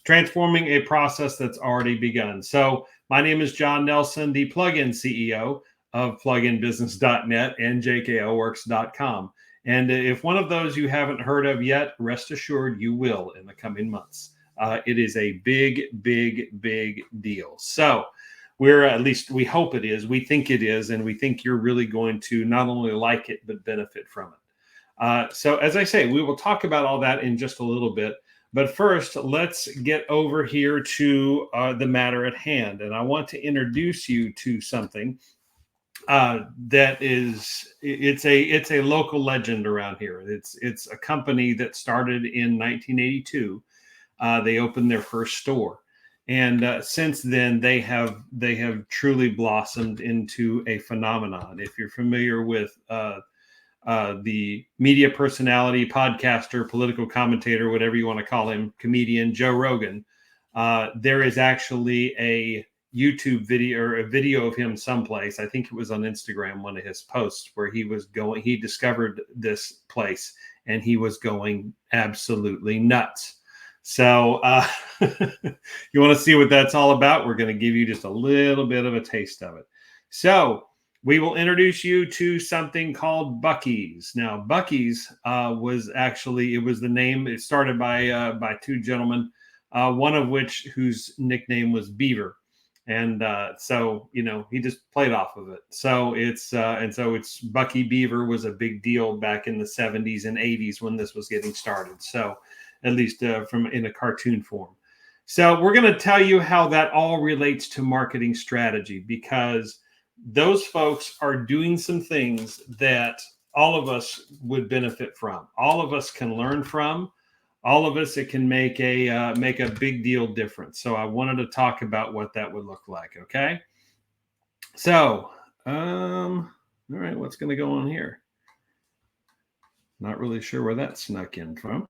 transforming a process that's already begun. So my name is John Nelson, the plugin CEO of pluginbusiness.net and jklworks.com. And if one of those you haven't heard of yet, rest assured you will in the coming months. It is a big, big, big deal. So at least we hope it is. We think it is. And we think you're really going to not only like it, but benefit from it. So as I say, we will talk about all that in just a little bit. But first, let's get over here to the matter at hand. And I want to introduce you to something it's a local legend around here. It's a company that started in 1982. They opened their first store, and since then they have truly blossomed into a phenomenon. If you're familiar with the media personality, podcaster, political commentator, whatever you want to call him, comedian Joe Rogan, there is actually a YouTube video or a video of him someplace. I think it was on Instagram, one of his posts, where he discovered this place and he was going absolutely nuts. So you want to see what that's all about? We're going to give you just a little bit of a taste of it. So we will introduce you to something called Buc-ees. Now, Buc-ees was the name. It started by two gentlemen, one of whose nickname was Beaver. And so, he just played off of it. So it's Bucky Beaver was a big deal back in the 70s and 80s when this was getting started. So at least in a cartoon form. So we're going to tell you how that all relates to marketing strategy, because those folks are doing some things that all of us would benefit from. All of us can learn from. All of us, it can make a big deal difference. So I wanted to talk about what that would look like. Okay. So, all right, what's going to go on here? Not really sure where that snuck in from.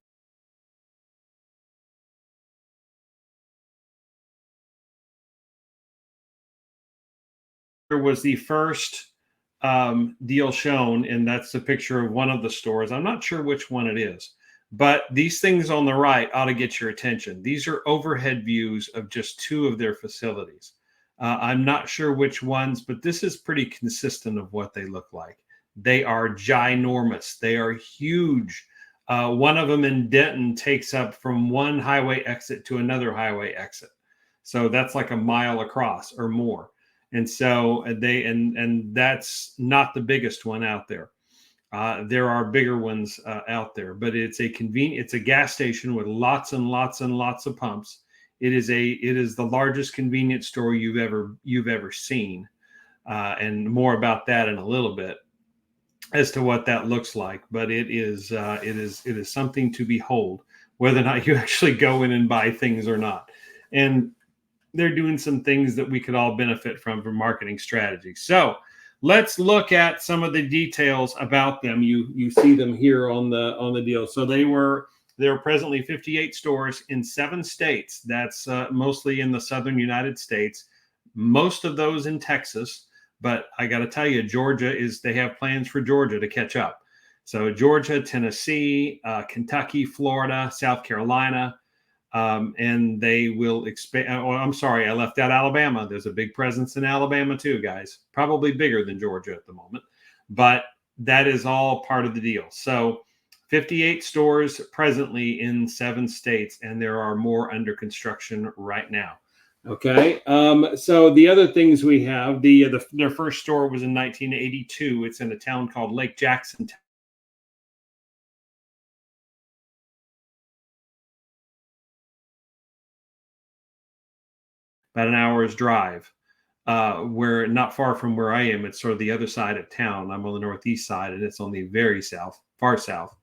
There was the first deal shown, and that's the picture of one of the stores. I'm not sure which one it is. But these things on the right ought to get your attention. These are overhead views of just two of their facilities. I'm not sure which ones, but this is pretty consistent of what they look like. They are ginormous. They are huge. One of them in Denton takes up from one highway exit to another highway exit. So that's like a mile across or more. And so and that's not the biggest one out there. There are bigger ones out there, but it's a gas station with lots and lots and lots of pumps. It is the largest convenience store you've ever seen, and more about that in a little bit as to what that looks like. But it is something to behold, whether or not you actually go in and buy things or not. And they're doing some things that we could all benefit from for marketing strategy. So let's look at some of the details about them. You see them here on the deal. So there are presently 58 stores in 7 states. That's mostly in the southern United States. Most of those in Texas, but I got to tell you, they have plans for Georgia to catch up. So Georgia, Tennessee, Kentucky, Florida, South Carolina. And they will expand. Oh, I'm sorry, I left out Alabama. There's a big presence in Alabama too, guys. Probably bigger than Georgia at the moment, but that is all part of the deal. So 58 stores presently in 7 states, and there are more under construction right now. Okay. So the other things we have, their first store was in 1982. It's in a town called Lake Jackson. About an hour's drive, where not far from where I am. It's sort of the other side of town. I'm on the northeast side, and it's on the very far south.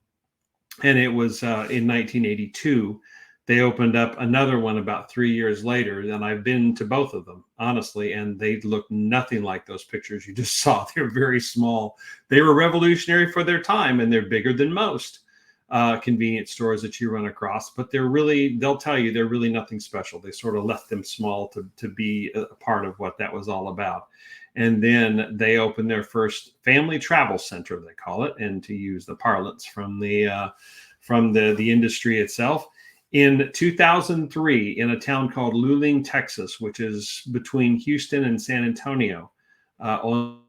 And it was in 1982. They opened up another one about 3 years later, and I've been to both of them, honestly, and they look nothing like those pictures you just saw. They're very small. They were revolutionary for their time, and they're bigger than most convenience stores that you run across, but they'll tell you they're really nothing special. They sort of left them small to be a part of what that was all about. And then they opened their first family travel center, they call it, and to use the parlance from the industry itself, In 2003, in a town called Luling, Texas, which is between Houston and San Antonio, on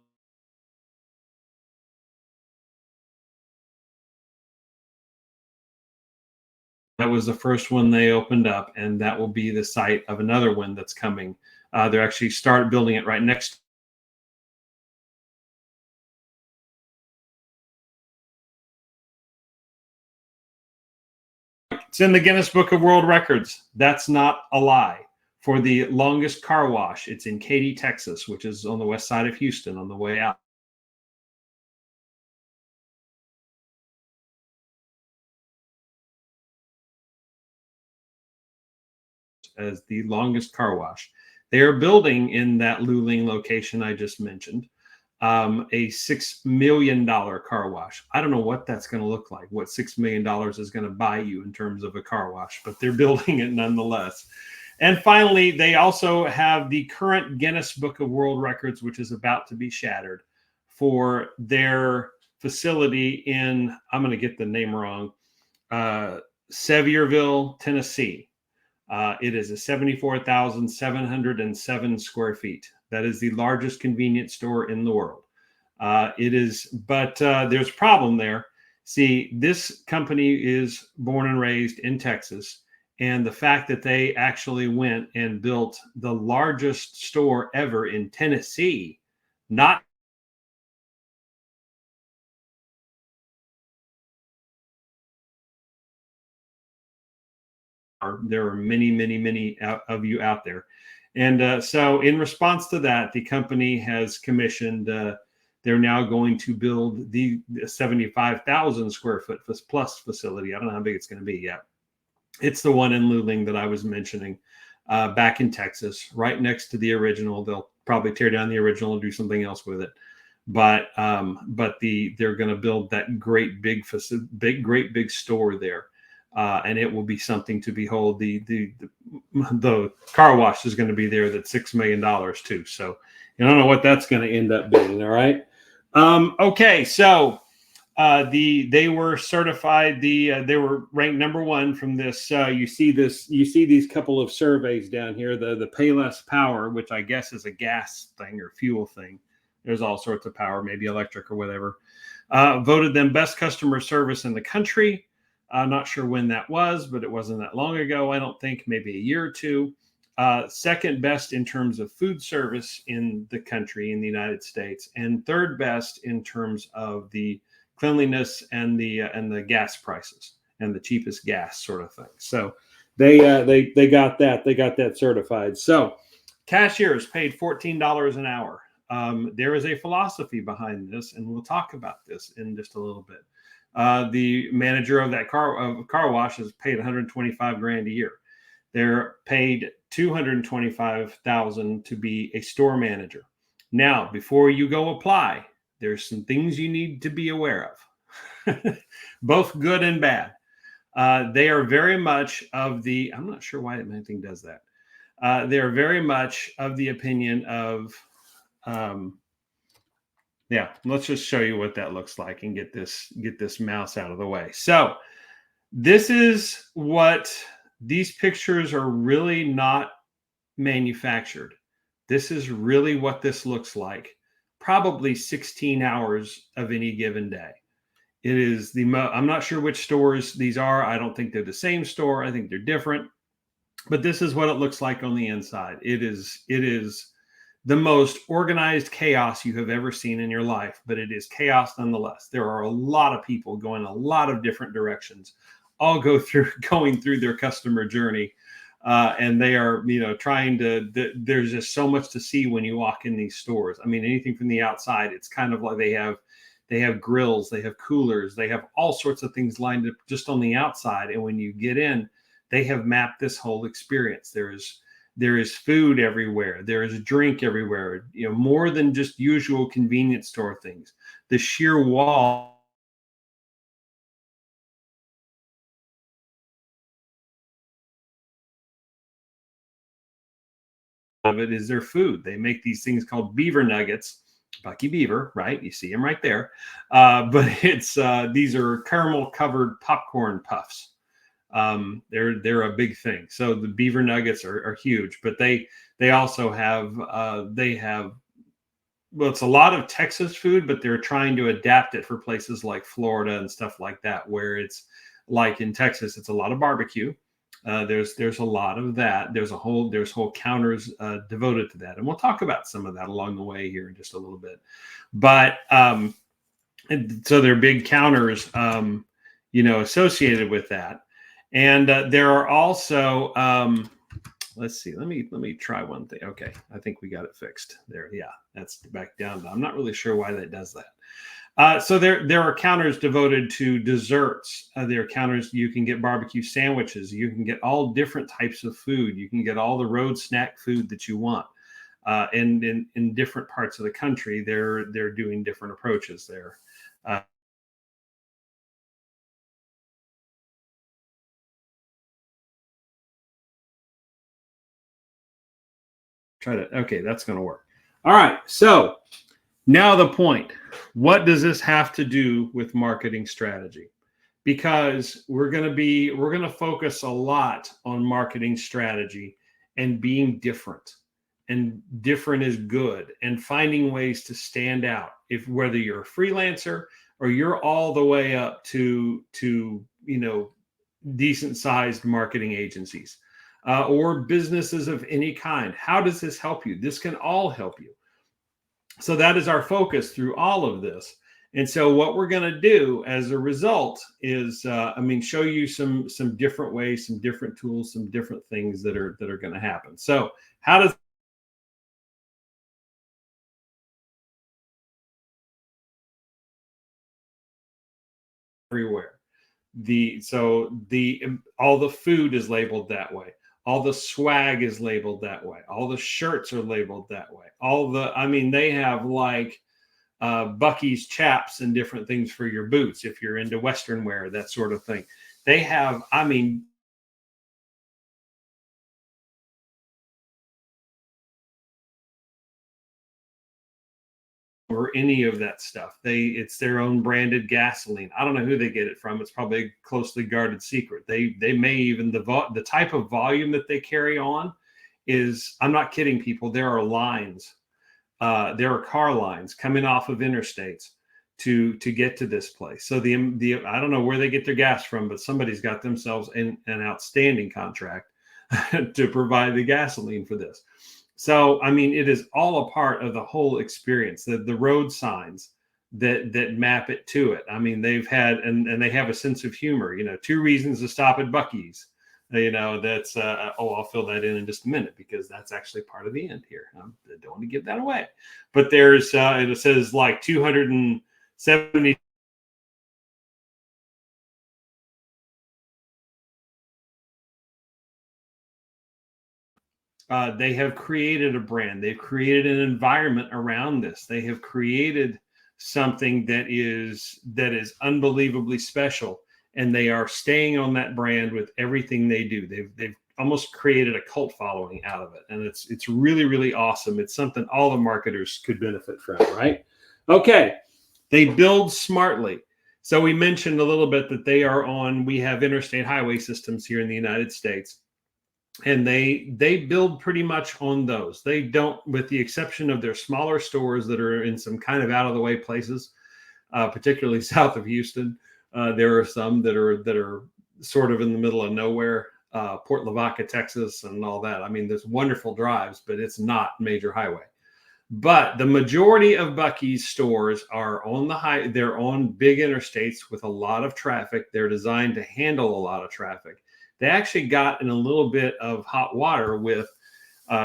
that was the first one they opened up, and that will be the site of another one that's coming. They're actually started building it right next. It's in the Guinness Book of World Records. That's not a lie. For the longest car wash, it's in Katy, Texas, which is on the west side of Houston on the way out. As the longest car wash. They are building in that Luling location I just mentioned a $6 million car wash. I don't know what that's going to look like, what $6 million is going to buy you in terms of a car wash, but they're building it nonetheless. And finally, they also have the current Guinness Book of World Records, which is about to be shattered, for their facility in, I'm going to get the name wrong, Sevierville, Tennessee. It is a 74,707 square feet. That is the largest convenience store in the world. It is, but there's a problem there. See, this company is born and raised in Texas, and the fact that they actually went and built the largest store ever in Tennessee, not there are many, many, many of you out there. And so in response to that, the company has commissioned, they're now going to build the 75,000 square foot plus facility. I don't know how big it's going to be yet. It's the one in Luling that I was mentioning back in Texas, right next to the original. They'll probably tear down the original and do something else with it. But they're going to build that great big store there. And it will be something to behold. The car wash is going to be there. That's $6 million too. So I don't know what that's going to end up being. All right. Okay. So they were certified. They were ranked #1 from this. You see these couple of surveys down here. The Pay Less Power, which I guess is a gas thing or fuel thing. There's all sorts of power, maybe electric or whatever. Voted them best customer service in the country. I'm not sure when that was, but it wasn't that long ago. I don't think, maybe a year or two. Second best in terms of food service in the country, in the United States, and third best in terms of the cleanliness and the gas prices and the cheapest gas sort of thing. So they got that certified. So cashiers paid $14 an hour. There is a philosophy behind this, and we'll talk about this in just a little bit. The manager of that car wash is paid $125,000 a year. They're paid $225,000 to be a store manager. Now, before you go apply, there's some things you need to be aware of, both good and bad. They are very much of the, I'm not sure why anything does that. They are very much of the opinion of, yeah, let's just show you what that looks like and get this mouse out of the way. So this is what these pictures are really not manufactured. This is really what this looks like. Probably 16 hours of any given day. It is I'm not sure which stores these are. I don't think they're the same store. I think they're different. But this is what it looks like on the inside. It is the most organized chaos you have ever seen in your life, but it is chaos nonetheless. There are a lot of people going a lot of different directions, all going through their customer journey. And they are, trying to, there's just so much to see when you walk in these stores. I mean, anything from the outside, it's kind of like they have grills, they have coolers, they have all sorts of things lined up just on the outside. And when you get in, they have mapped this whole experience. There is food everywhere. There is drink everywhere, more than just usual convenience store things. The sheer wall of it is their food. They make these things called beaver nuggets, Bucky Beaver, right? You see them right there. But these are caramel covered popcorn puffs. They're a big thing. So the beaver nuggets are huge, but they also have well, it's a lot of Texas food, but they're trying to adapt it for places like Florida and stuff like that, where it's like in Texas, it's a lot of barbecue. There's a lot of that. There's whole counters devoted to that, and we'll talk about some of that along the way here in just a little bit. But so there are big counters, associated with that, and there are also let's see. Let me try one thing. Okay, I think we got it fixed there. Yeah, that's back down. I'm not really sure why that does that. So there are counters devoted to desserts. There are counters you can get barbecue sandwiches. You can get all different types of food. You can get all the road snack food that you want. And in different parts of the country, they're doing different approaches there. Okay, that's going to work. All right, so now the point. What does this have to do with marketing strategy? Because we're going to focus a lot on marketing strategy and being different. And different is good, and finding ways to stand out. If whether you're a freelancer or you're all the way up to decent sized marketing agencies, or businesses of any kind. How does this help you? This can all help you. So that is our focus through all of this. And so what we're going to do as a result is, show you some different ways, some different tools, some different things that are going to happen. So how does everywhere? All the food is labeled that way. All the swag is labeled that way. All the shirts are labeled that way. They have like Buc-ees chaps and different things for your boots if you're into Western wear, that sort of thing. They have, or any of that stuff. It's their own branded gasoline. I don't know who they get it from. It's probably a closely guarded secret. They may even the type of volume that they carry on is, I'm not kidding people. There are lines. There are car lines coming off of interstates to get to this place. So the I don't know where they get their gas from, but somebody's got themselves an outstanding contract to provide the gasoline for this. So, it is all a part of the whole experience, the road signs that map it to it. They've had, and they have a sense of humor, 2 reasons to stop at Buc-ees. That's, I'll fill that in just a minute because that's actually part of the end here. I don't want to give that away. But there's, it says like 270. They have created a brand. They've created an environment around this. They have created something that is unbelievably special, and they are staying on that brand with everything they do. They've almost created a cult following out of it, and it's really, really awesome. It's something all the marketers could benefit from, right? Okay, they build smartly. So we mentioned a little bit that we have interstate highway systems here in the United States. And they build pretty much on those. They don't, with the exception of their smaller stores that are in some kind of out of the way places, particularly south of Houston. There are some that are sort of in the middle of nowhere, Port Lavaca, Texas, and all that. There's wonderful drives, but it's not major highway. But the majority of Buc-ees stores are on they're on big interstates with a lot of traffic. They're designed to handle a lot of traffic. They actually got in a little bit of hot water with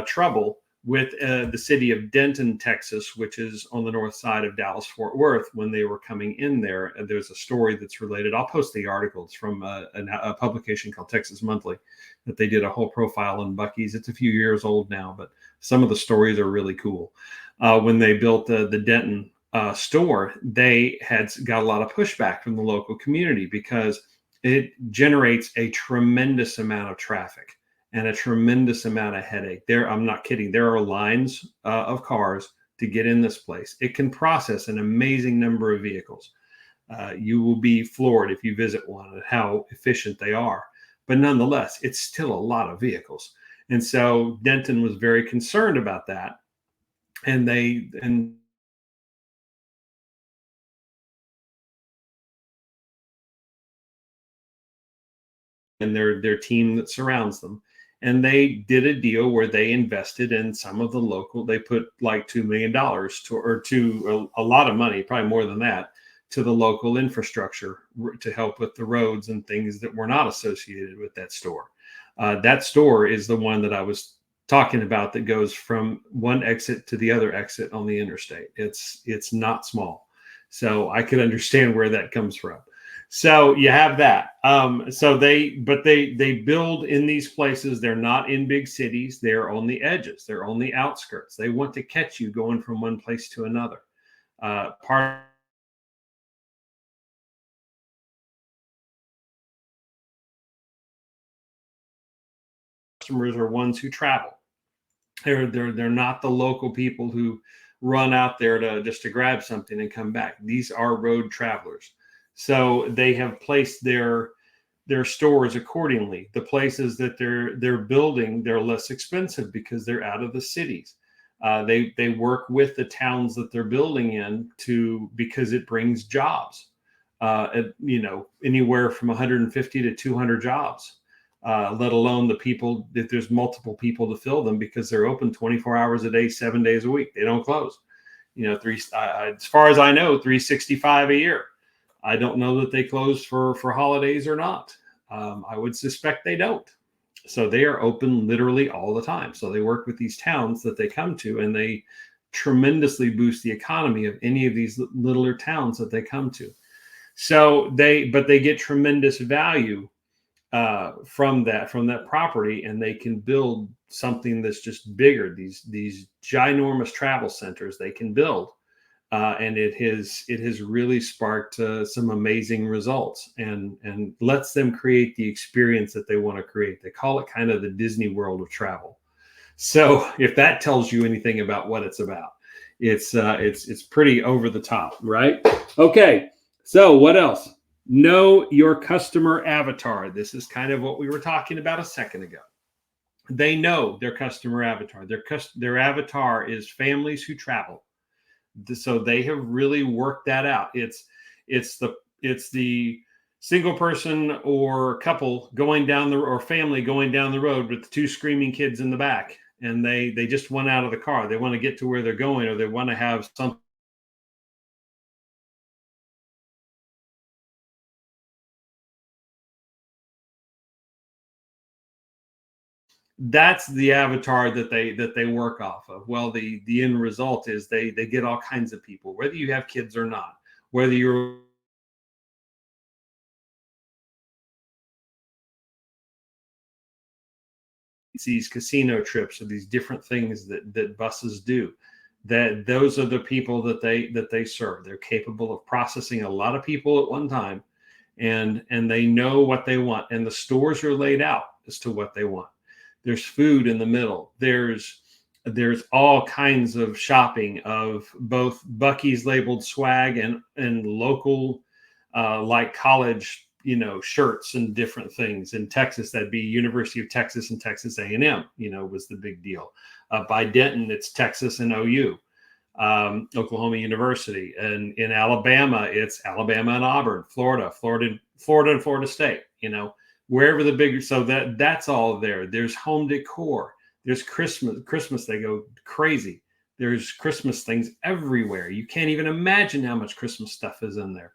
trouble with the city of Denton, Texas, which is on the north side of Dallas-Fort Worth. When they were coming in there, there's a story that's related. I'll post the articles from a publication called Texas Monthly that they did a whole profile on Buc-ees. It's a few years old now, but some of the stories are really cool. When they built the Denton store, they had got a lot of pushback from the local community because it generates a tremendous amount of traffic and a tremendous amount of headache. I'm not kidding. There are lines of cars to get in this place. It can process an amazing number of vehicles. You will be floored if you visit one and how efficient they are. but nonetheless, it's still a lot of vehicles. And so Denton was very concerned about that. And their team that surrounds them. And they did a deal where they invested in some of the local, they put like $2 million to, or to a lot of money, probably more than that, to the local infrastructure to help with the roads and things that were not associated with that store. That store is the one that I was talking about that goes from one exit to the other exit on the interstate. It's not small. So I could understand where that comes from. So you have that. So they build in these places. They're not in big cities. They're on the edges. They're on the outskirts. They want to catch you going from one place to another. Part customers are ones who travel. They're not the local people who run out there to just to grab something and come back. These are road travelers. So they have placed their stores accordingly. The places that they're building, they're less expensive because they're out of the cities. They work with the towns that they're building in because it brings jobs. Anywhere from 150 to 200 jobs. Let alone the people, if there's multiple people to fill them, because they're open 24 hours a day, 7 days a week. They don't close. As far as I know, 365 a year. I don't know that they close for holidays or not. I would suspect they don't. So they are open literally all the time. So they work with these towns that they come to, and they tremendously boost the economy of any of these littler towns that they come to. So they get tremendous value from that property, and they can build something that's just bigger. These ginormous travel centers they can build, and it has really sparked some amazing results, and lets them create the experience that they want to create. They call it kind of the Disney World of travel. So if that tells you anything about what it's about, it's pretty over the top, right? Okay, so what else? Know your customer avatar. This is kind of what we were talking about a second ago. They know their customer avatar. Their avatar is families who travel. So they have really worked that out. It's the single person or couple going down or family going down the road with the two screaming kids in the back, and they just want out of the car. They want to get to where they're going, or they want to have something. That's the avatar that they work off of. Well, the end result is they get all kinds of people, whether you have kids or not, whether you're these casino trips or these different things that buses do. That those are the people that they serve. They're capable of processing a lot of people at one time, and they know what they want, and the stores are laid out as to what they want. There's food in the middle. There's all kinds of shopping of both Buc-ee's labeled swag and local like college shirts and different things. In Texas, that'd be University of Texas and Texas A&M, was the big deal. By Denton, it's Texas and OU, Oklahoma University. And in Alabama, it's Alabama and Auburn, Florida and Florida State, wherever the bigger. So that's all there. There's home decor. There's Christmas, they go crazy. There's Christmas things everywhere. You can't even imagine how much Christmas stuff is in there.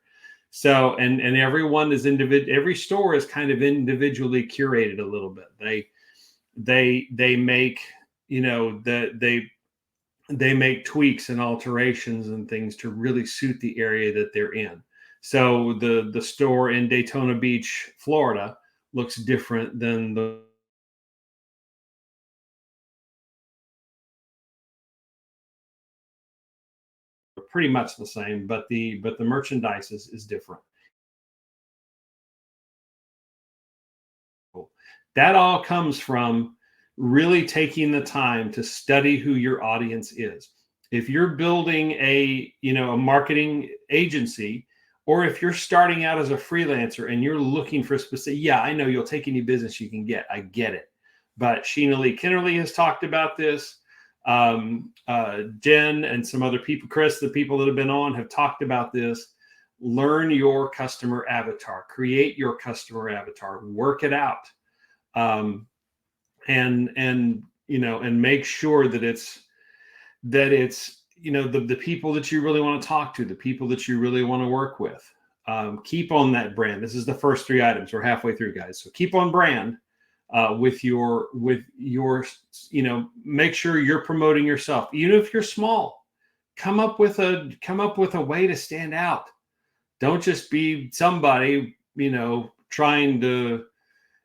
So, and everyone is every store is kind of individually curated a little bit. They make, they make tweaks and alterations and things to really suit the area that they're in. So the store in Daytona Beach, Florida looks different than the pretty much the same, but the merchandise is different. That all comes from really taking the time to study who your audience is. If you're building a marketing agency, or if you're starting out as a freelancer and you're looking for specific, yeah, I know you'll take any business you can get. I get it. But Sheena-Leigh Kennerly has talked about this. Jen and some other people, Chris, the people that have been on have talked about this. Learn your customer avatar, create your customer avatar, work it out. And make sure that it's the people that you really want to talk to, the people that you really want to work with. Keep on that brand. This is the first 3 items. We're halfway through, guys. So keep on brand with your, make sure you're promoting yourself. Even if you're small, come up with a way to stand out. Don't just be somebody, trying to,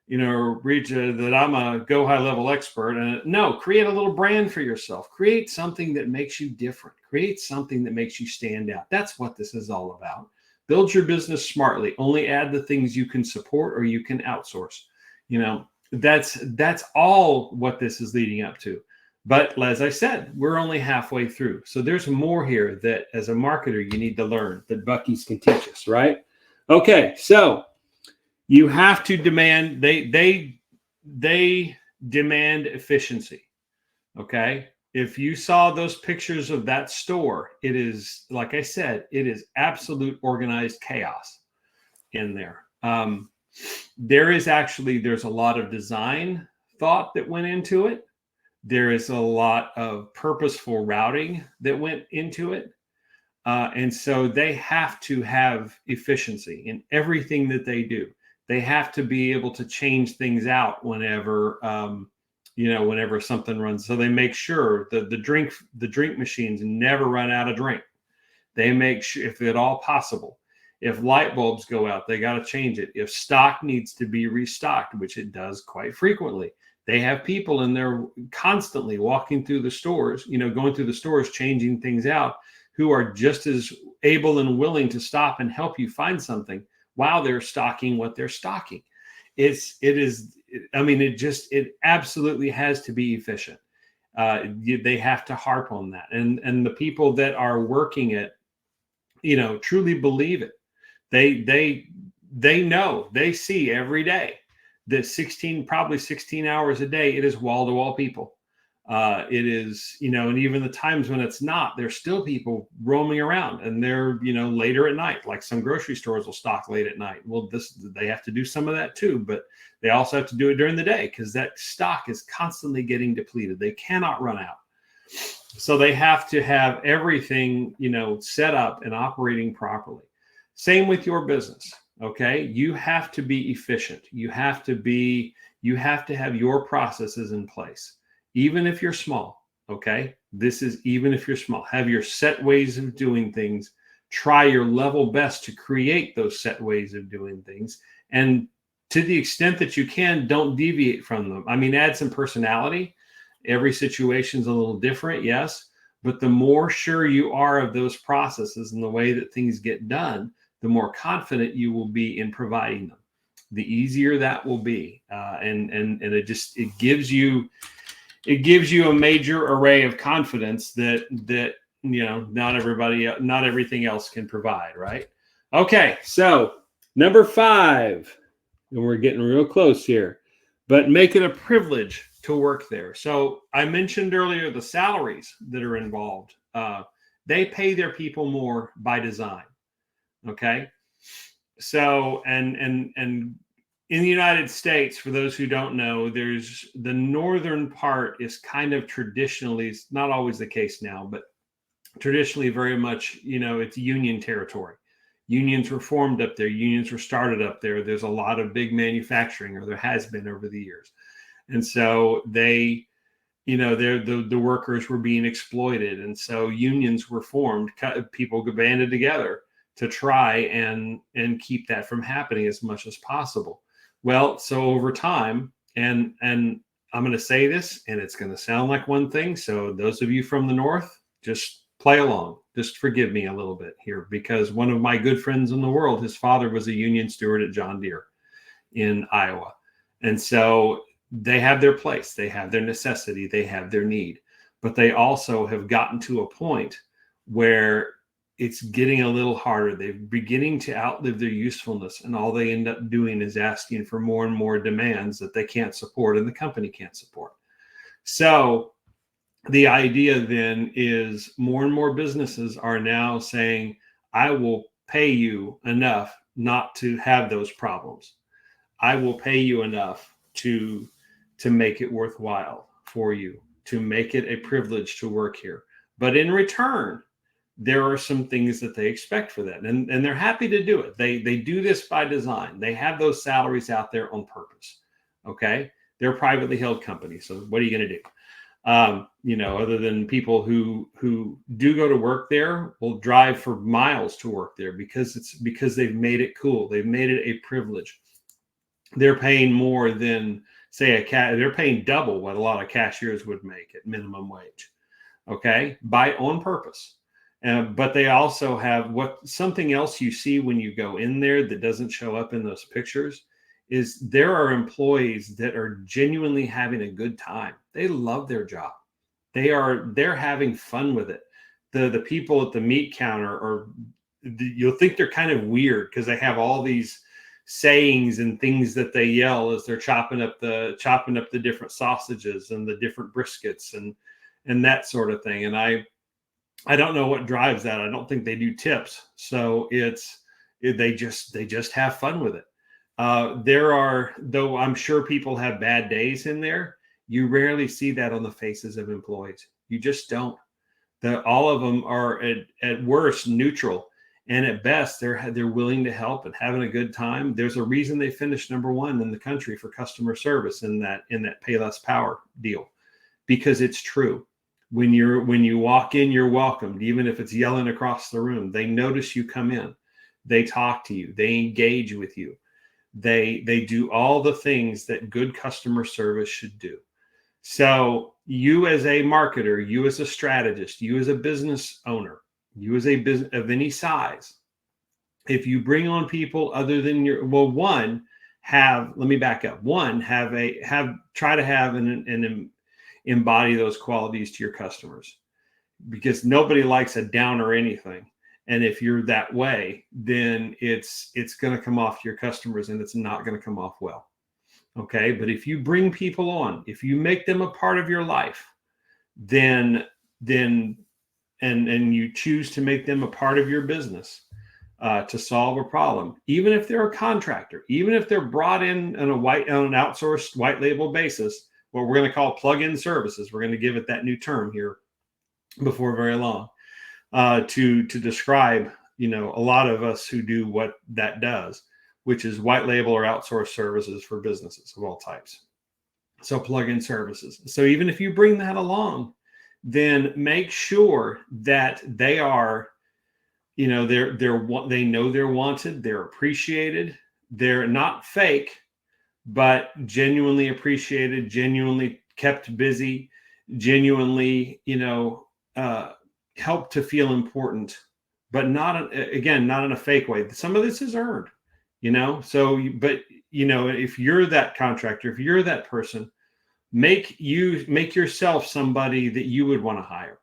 reach that I'm a go high level expert. And no, create a little brand for yourself. Create something that makes you different. Create something that makes you stand out. That's what this is all about. Build your business smartly. Only add the things you can support or you can outsource. That's all what this is leading up to. But as I said, we're only halfway through. So there's more here that as a marketer, you need to learn that Buc-ees can teach us, right? Okay, so you have to demand, they demand efficiency, okay? If you saw those pictures of that store, it is, like I said, it is absolute organized chaos in there. There's a lot of design thought that went into it. There is a lot of purposeful routing that went into it. And so they have to have efficiency in everything that they do. They have to be able to change things out whenever, whenever something runs. So they make sure that the drink machines never run out of drink. They make sure, if at all possible, if light bulbs go out, they got to change it. If stock needs to be restocked, which it does quite frequently, they have people in there constantly walking through the stores, going through the stores, changing things out, who are just as able and willing to stop and help you find something while they're stocking what they're stocking. It absolutely has to be efficient. They have to harp on that. And the people that are working it, truly believe it. They know, they see every day that probably 16 hours a day, it is wall-to-wall people. It is, and even the times when it's not, there's still people roaming around, and they're, later at night, like some grocery stores will stock late at night. Well, they have to do some of that too, but they also have to do it during the day because that stock is constantly getting depleted. They cannot run out. So they have to have everything, set up and operating properly. Same with your business. Okay. You have to be efficient. You have to have your processes in place. Even if you're small, okay? This is even if you're small. Have your set ways of doing things. Try your level best to create those set ways of doing things. And to the extent that you can, don't deviate from them. Add some personality. Every situation's a little different, yes. But the more sure you are of those processes and the way that things get done, the more confident you will be in providing them. The easier that will be. And it gives you a major array of confidence that not everything else can provide, right? Okay, so number 5, and we're getting real close here, but make it a privilege to work there. So I mentioned earlier the salaries that are involved. They pay their people more by design. Okay, so and in the United States, for those who don't know, there's the northern part is kind of traditionally, it's not always the case now, but traditionally very much, it's union territory. Unions were formed up there. Unions were started up there. There's a lot of big manufacturing, or there has been over the years. And so the workers were being exploited. And so unions were formed, people banded together to try and keep that from happening as much as possible. Well, so over time, and I'm going to say this, and it's going to sound like one thing. So those of you from the North, just play along. Just forgive me a little bit here, because one of my good friends in the world, his father was a union steward at John Deere in Iowa. And so they have their place, they have their necessity, they have their need, but they also have gotten to a point where it's getting a little harder. They're beginning to outlive their usefulness, and all they end up doing is asking for more and more demands that they can't support and the company can't support. So the idea then is more and more businesses are now saying, I will pay you enough not to have those problems. I will pay you enough to make it worthwhile for you, to make it a privilege to work here. But in return, there are some things that they expect for that. And they're happy to do it. They do this by design. They have those salaries out there on purpose. Okay. They're a privately held company. So what are you going to do? Other than people who do go to work there will drive for miles to work there because they've made it cool. They've made it a privilege. They're paying more than, say, they're paying double what a lot of cashiers would make at minimum wage. Okay. On purpose. But they also have something else you see when you go in there that doesn't show up in those pictures is there are employees that are genuinely having a good time. They love their job. They're having fun with it. The people at the meat counter you'll think they're kind of weird because they have all these sayings and things that they yell as they're chopping up the different sausages and the different briskets and that sort of thing. And I don't know what drives that. I don't think they do tips. So they just have fun with it. Though I'm sure people have bad days in there, you rarely see that on the faces of employees. You just don't. All of them are at worst neutral, and at best they're willing to help and having a good time. There's a reason they finished #1 in the country for customer service in that Pay Less Power deal, because it's true. When you walk in, you're welcomed, even if it's yelling across the room. They notice you come in. They talk to you. They engage with you. They do all the things that good customer service should do. So you as a marketer, you as a strategist, you as a business owner, you as a business of any size, if you bring on people other than let me back up. Try to have an embody those qualities to your customers, because nobody likes a downer anything. And if you're that way, then it's going to come off to your customers and it's not going to come off well. Okay. But if you bring people on, if you make them a part of your life, then you choose to make them a part of your business to solve a problem, even if they're a contractor, even if they're brought in on an outsourced white label basis, what we're going to call plug-in services. We're going to give it that new term here before very long to describe, a lot of us who do what that does, which is white label or outsourced services for businesses of all types. So plug-in services. So even if you bring that along, then make sure that they are, they know they're wanted, they're appreciated, they're not fake, but genuinely appreciated, genuinely kept busy, genuinely, helped to feel important, but not in a fake way. Some of this is earned, if you're that contractor, if you're that person, make yourself somebody that you would want to hire.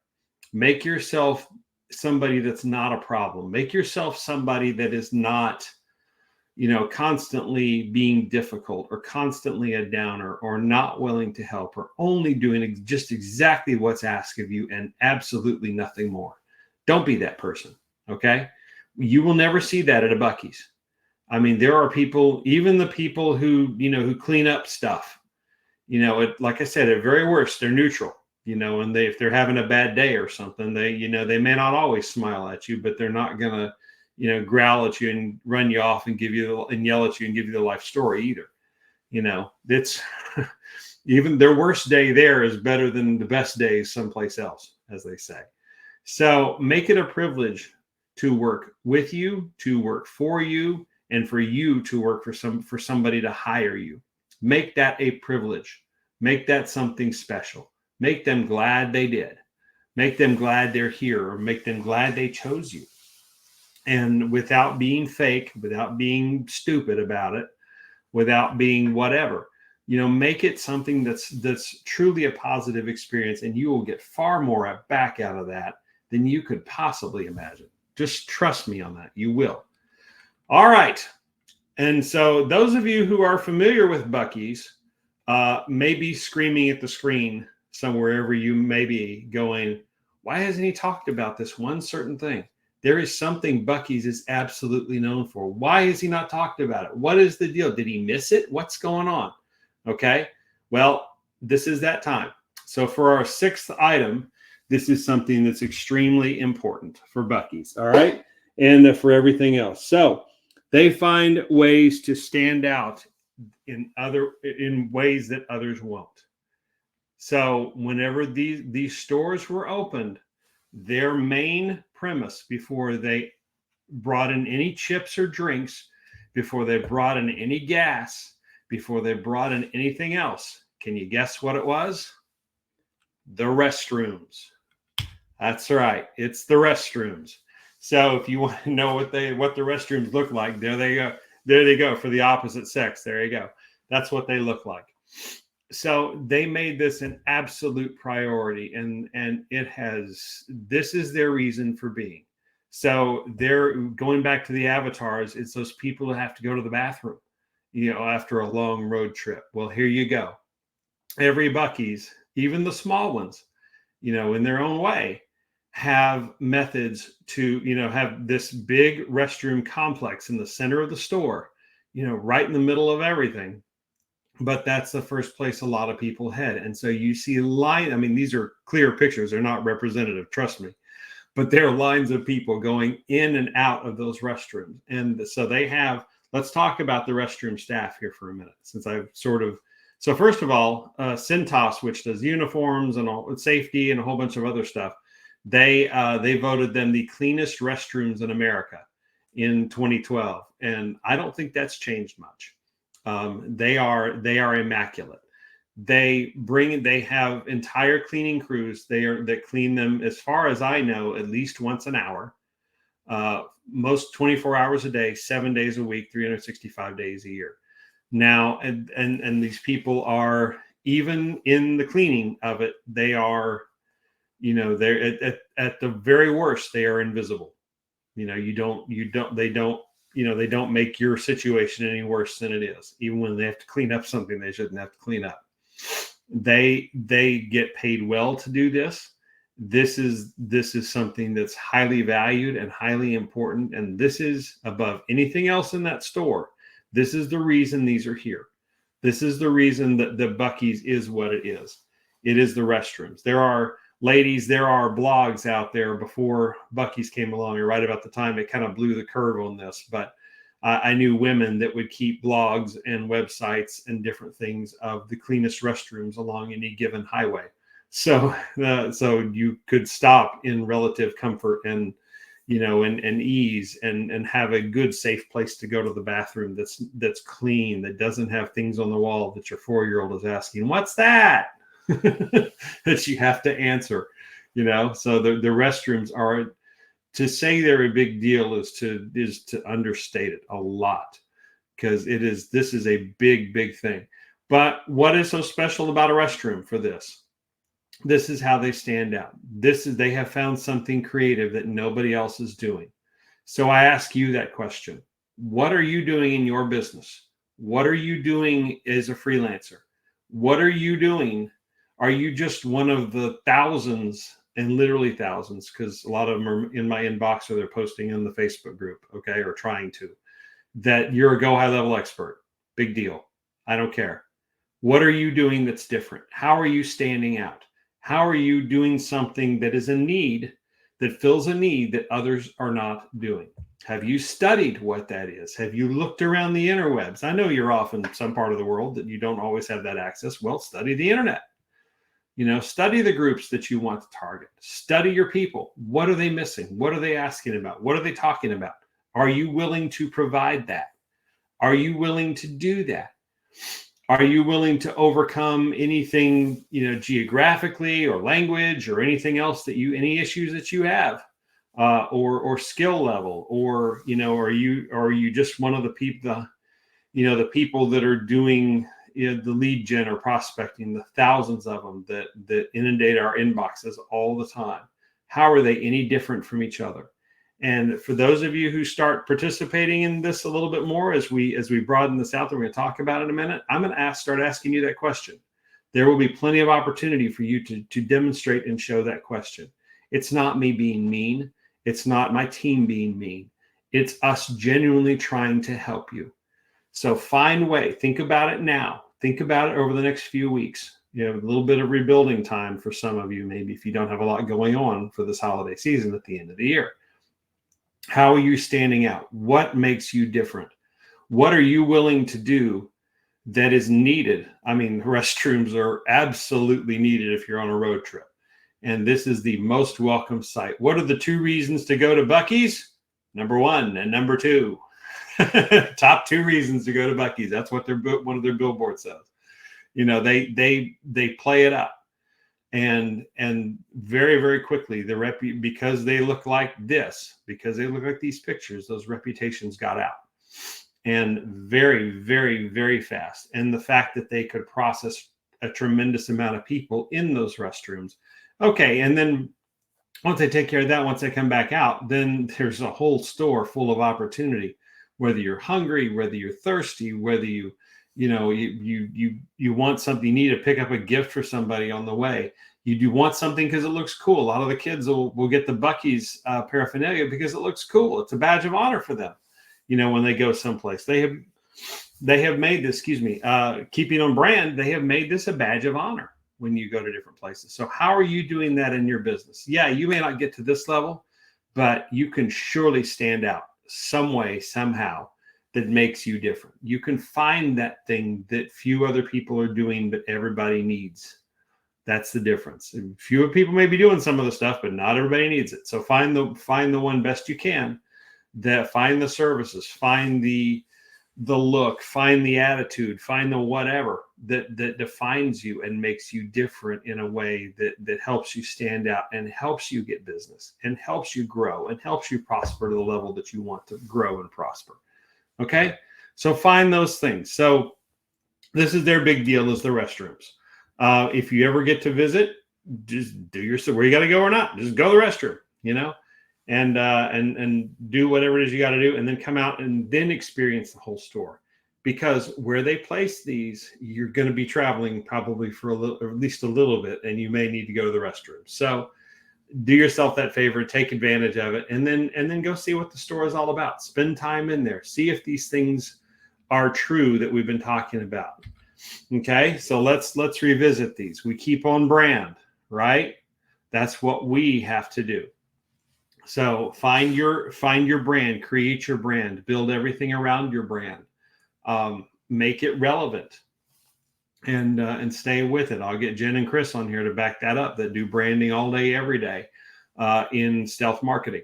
Make yourself somebody that's not a problem. Make yourself somebody that is not, constantly being difficult or constantly a downer or not willing to help or only doing just exactly what's asked of you and absolutely nothing more. Don't be that person. Okay. You will never see that at a Buc-ee's. I mean, there are people, even the people who clean up stuff, like I said, at very worst, they're neutral, and if they're having a bad day or something, they may not always smile at you, but they're not going to, growl at you and run you off and yell at you and give you the life story either. It's even their worst day there is better than the best days someplace else, as they say. So make it a privilege to work with you, to work for you, and for you to work for somebody to hire you. Make that a privilege. Make that something special. Make them glad they did. Make them glad they're here, or make them glad they chose you. And without being fake, without being stupid about it, without being whatever, make it something that's truly a positive experience, and you will get far more back out of that than you could possibly imagine. Just trust me on that. You will. All right. And so those of you who are familiar with Buc-ee's may be screaming at the screen somewhere, wherever you may be, going, why hasn't he talked about this one certain thing? There is something Buc-ee's is absolutely known for. Why has he not talked about it? What is the deal? Did he miss it? What's going on? Okay. Well, this is that time. So for our 6th item, this is something that's extremely important for Buc-ee's. All right. And for everything else. So they find ways to stand out in ways that others won't. So whenever these stores were opened, their main premise before they brought in any chips or drinks, before they brought in any gas, before they brought in anything else, can you guess what it was? The restrooms. That's right. It's the restrooms. So if you want to know what the restrooms look like, there they go. There they go for the opposite sex. There you go. That's what they look like. So they made this an absolute priority, and this is their reason for being. So they're going back to the avatars. It's those people who have to go to the bathroom, after a long road trip. Well, here you go. Every Buc-ee's, even the small ones, in their own way, have methods to, have this big restroom complex in the center of the store, right in the middle of everything. But that's the first place a lot of people head. And so you see these are clear pictures. They're not representative, trust me. But there are lines of people going in and out of those restrooms. And so let's talk about the restroom staff here for a minute, since so first of all, Cintas, which does uniforms and all safety and a whole bunch of other stuff, they voted them the cleanest restrooms in America in 2012. And I don't think that's changed much. They are immaculate. They have entire cleaning crews that clean them, as far as I know, at least once an hour, most 24 hours a day, 7 days a week, 365 days a year. Now, and these people are, even in the cleaning of it, they are, they're at the very worst, they are invisible. They don't make your situation any worse than it is. Even when they have to clean up something they shouldn't have to clean up. They get paid well to do this. This is something that's highly valued and highly important. And this is above anything else in that store. This is the reason these are here. This is the reason that the Buc-ee's is what it is. It is the restrooms. There are blogs out there before Buc-ee's came along, or right about the time it kind of blew the curve on this. But I knew women that would keep blogs and websites and different things of the cleanest restrooms along any given highway. So you could stop in relative comfort and ease and have a good, safe place to go to the bathroom that's clean, that doesn't have things on the wall that your 4-year-old is asking, "What's that?" that you have to answer. So the restrooms are, to say they're a big deal is to understate it a lot, because this is a big thing. But what is so special about a restroom for this? This is how they stand out. They have found something creative that nobody else is doing. So I ask you that question. What are you doing in your business? What are you doing as a freelancer? What are you doing? Are you just one of the thousands, and literally thousands, because a lot of them are in my inbox or they're posting in the Facebook group, okay, or trying to, that you're a Go High Level expert? Big deal. I don't care. What are you doing that's different? How are you standing out? How are you doing something that is a need, that fills a need that others are not doing? Have you studied what that is? Have you looked around the interwebs? I know you're off in some part of the world that you don't always have that access. Well, study the internet. Study the groups that you want to target. Study your people. What are they missing? What are they asking about? What are they talking about? Are you willing to provide that? Are you willing to do that? Are you willing to overcome anything, geographically or language or anything else any issues that you have, or skill level, or, are you just one of the people, the people that are doing the lead gen or prospecting, the thousands of them that inundate our inboxes all the time? How are they any different from each other? And for those of you who start participating in this a little bit more, as we broaden this out, that we're going to talk about in a minute, I'm going to start asking you that question. There will be plenty of opportunity for you to demonstrate and show that question. It's not me being mean. It's not my team being mean. It's us genuinely trying to help you. So find a way. Think about it now. Think about it over the next few weeks. You have a little bit of rebuilding time for some of you, maybe if you don't have a lot going on for this holiday season at the end of the year. How are you standing out? What makes you different? What are you willing to do that is needed? I mean, restrooms are absolutely needed if you're on a road trip. And this is the most welcome sight. What are the 2 reasons to go to Buc-ees? Number 1 and number 2. Top 2 reasons to go to Buc-ees. That's what one of their billboards says. You know, they play it up. And very, very quickly, because they look like this, because they look like these pictures, those reputations got out, and very, very, very fast. And the fact that they could process a tremendous amount of people in those restrooms. Okay, and then once they take care of that, once they come back out, then there's a whole store full of opportunity. Whether you're hungry, whether you're thirsty, whether you want something, you need to pick up a gift for somebody on the way. You do want something because it looks cool. A lot of the kids will get the Buc-ees paraphernalia because it looks cool. It's a badge of honor for them. You know, when they go someplace, they have made this, keeping on brand, they have made this a badge of honor when you go to different places. So how are you doing that in your business? Yeah, you may not get to this level, but you can surely stand out some way, somehow, that makes you different. You can find that thing that few other people are doing, but everybody needs. That's the difference. Fewer people may be doing some of the stuff, but not everybody needs it. So find the one best you can. Find the services, find the look, find the attitude, find the whatever that defines you and makes you different in a way that helps you stand out and helps you get business and helps you grow and helps you prosper to the level that you want to grow and prosper. Okay, so find those things. So this is their big deal, is the restrooms. If you ever get to visit, just do where you got to go or not. Just go to the restroom, and do whatever it is you got to do, and then come out and then experience the whole store. Because where they place these, you're going to be traveling probably for at least a little bit, and you may need to go to the restroom. So do yourself that favor, take advantage of it, and then go see what the store is all about. Spend time in there. See if these things are true that we've been talking about. Okay, so let's revisit these. We keep on brand, right? That's what we have to do. So find your brand, create your brand, build everything around your brand, make it relevant, and stay with it. I'll get Jen and Chris on here to back that up, that do branding all day, every day, in stealth marketing,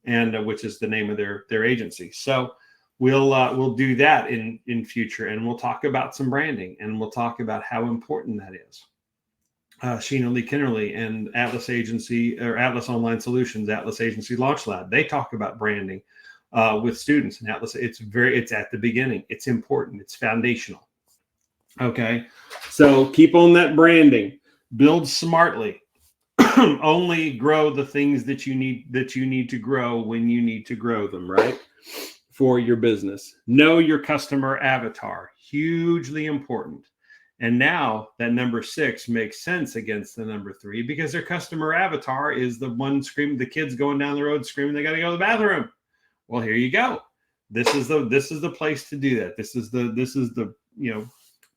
and which is the name of their agency. So we'll do that in future, and we'll talk about some branding, and we'll talk about how important that is. Sheena-Leigh Kinnerly and Atlas Agency, or Atlas Online Solutions, Atlas Agency Launch Lab, they talk about branding with students. And Atlas, it's at the beginning. It's important. It's foundational. Okay, so keep on that branding. Build smartly. Only grow the things that you need to grow when you need to grow them, right? For your business. Know your customer avatar. Hugely important. And now that number 6 makes sense against the number 3, because their customer avatar is the one screaming, the kids going down the road screaming they got to go to the bathroom. Well, here you go. This is the place to do that. This is the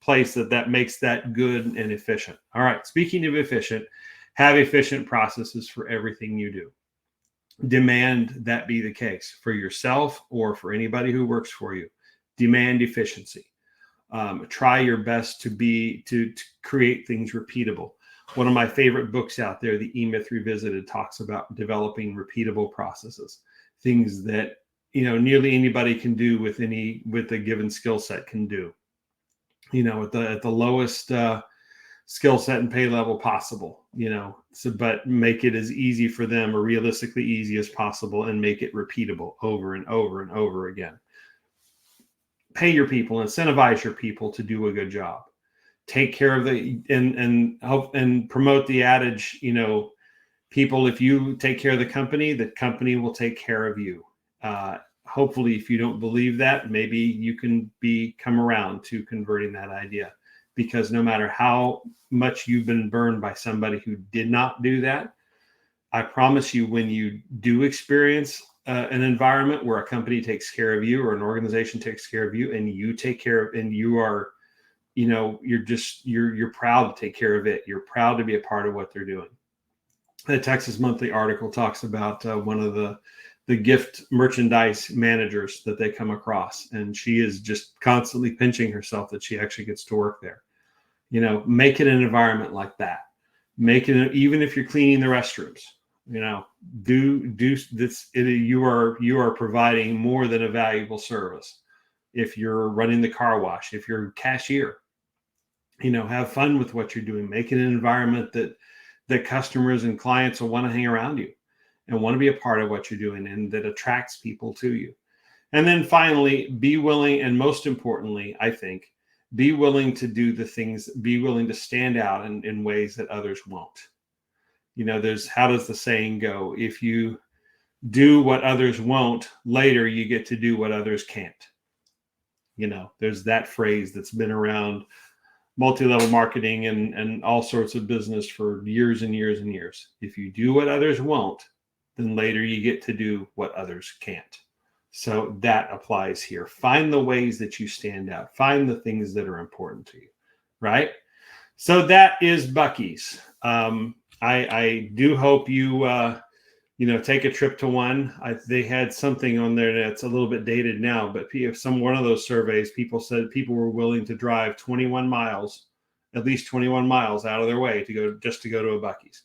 place that makes that good and efficient. All right. Speaking of efficient, have efficient processes for everything you do. Demand that be the case for yourself or for anybody who works for you. Demand efficiency. Try your best to create things repeatable. One of my favorite books out there, The E-Myth Revisited, talks about developing repeatable processes, things that nearly anybody can do with a given skill set can do. At the lowest skill set and pay level possible. But make it as easy for them, or realistically easy as possible, and make it repeatable over and over and over again. Pay your people, incentivize your people to do a good job. Take care of and help and promote the adage, People, if you take care of the company will take care of you. Hopefully, if you don't believe that, maybe you can come around to converting that idea, because no matter how much you've been burned by somebody who did not do that, I promise you, when you do experience an environment where a company takes care of you or an organization takes care of you, and you take care of, and you are, you're proud to take care of it. You're proud to be a part of what they're doing. The Texas Monthly article talks about one of the gift merchandise managers that they come across, and she is just constantly pinching herself that she actually gets to work there. Make it an environment like that. Make it, even if you're cleaning the restrooms, do this. You are providing more than a valuable service. If you're running the car wash, if you're a cashier, have fun with what you're doing. Make it an environment that customers and clients will want to hang around you and want to be a part of what you're doing, and that attracts people to you. And then finally, be willing, and most importantly, I think, be willing to do the things, be willing to stand out in ways that others won't. How does the saying go? If you do what others won't, later you get to do what others can't. There's that phrase that's been around multi-level marketing and all sorts of business for years and years and years. If you do what others won't, then later you get to do what others can't. So that applies here. Find the ways that you stand out. Find the things that are important to you, right? So that is Buc-ees. I do hope you take a trip to one. They had something on there that's a little bit dated now, but one of those surveys, people said people were willing to drive 21 miles, at least 21 miles out of their way to go to a Buc-ees.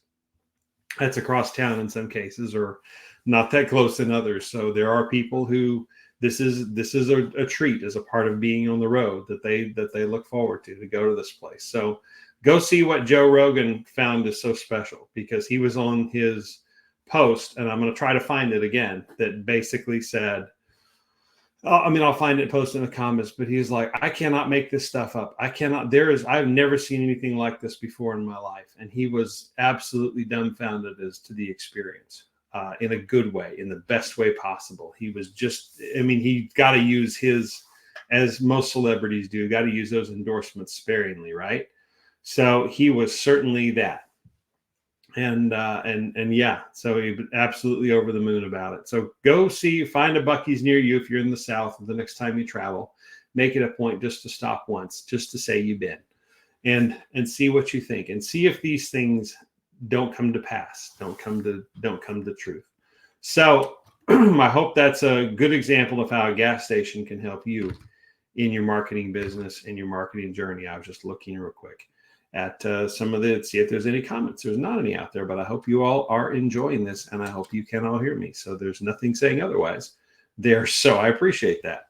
That's across town in some cases, or not that close in others. So there are people who this is a treat as a part of being on the road that they look forward to go to this place. So go see what Joe Rogan found is so special, because he was on his post, and I'm going to try to find it again, that basically said, I'll find it, post in the comments, but he's like, I cannot make this stuff up. I've never seen anything like this before in my life. And he was absolutely dumbfounded as to the experience, in a good way, in the best way possible. He was he got to use his, as most celebrities do, got to use those endorsements sparingly, right? So he was certainly that. And yeah, so he was absolutely over the moon about it. So go find a Buc-ees near you if you're in the South. The next time you travel, make it a point just to stop once, just to say you've been, and see what you think, and see if these things don't come to pass, don't come to truth. So I hope that's a good example of how a gas station can help you in your marketing business, in your marketing journey. I was just looking real quick at see if there's any comments. There's not any out there, but I hope you all are enjoying this, and I hope you can all hear me. So there's nothing saying otherwise there. So I appreciate that.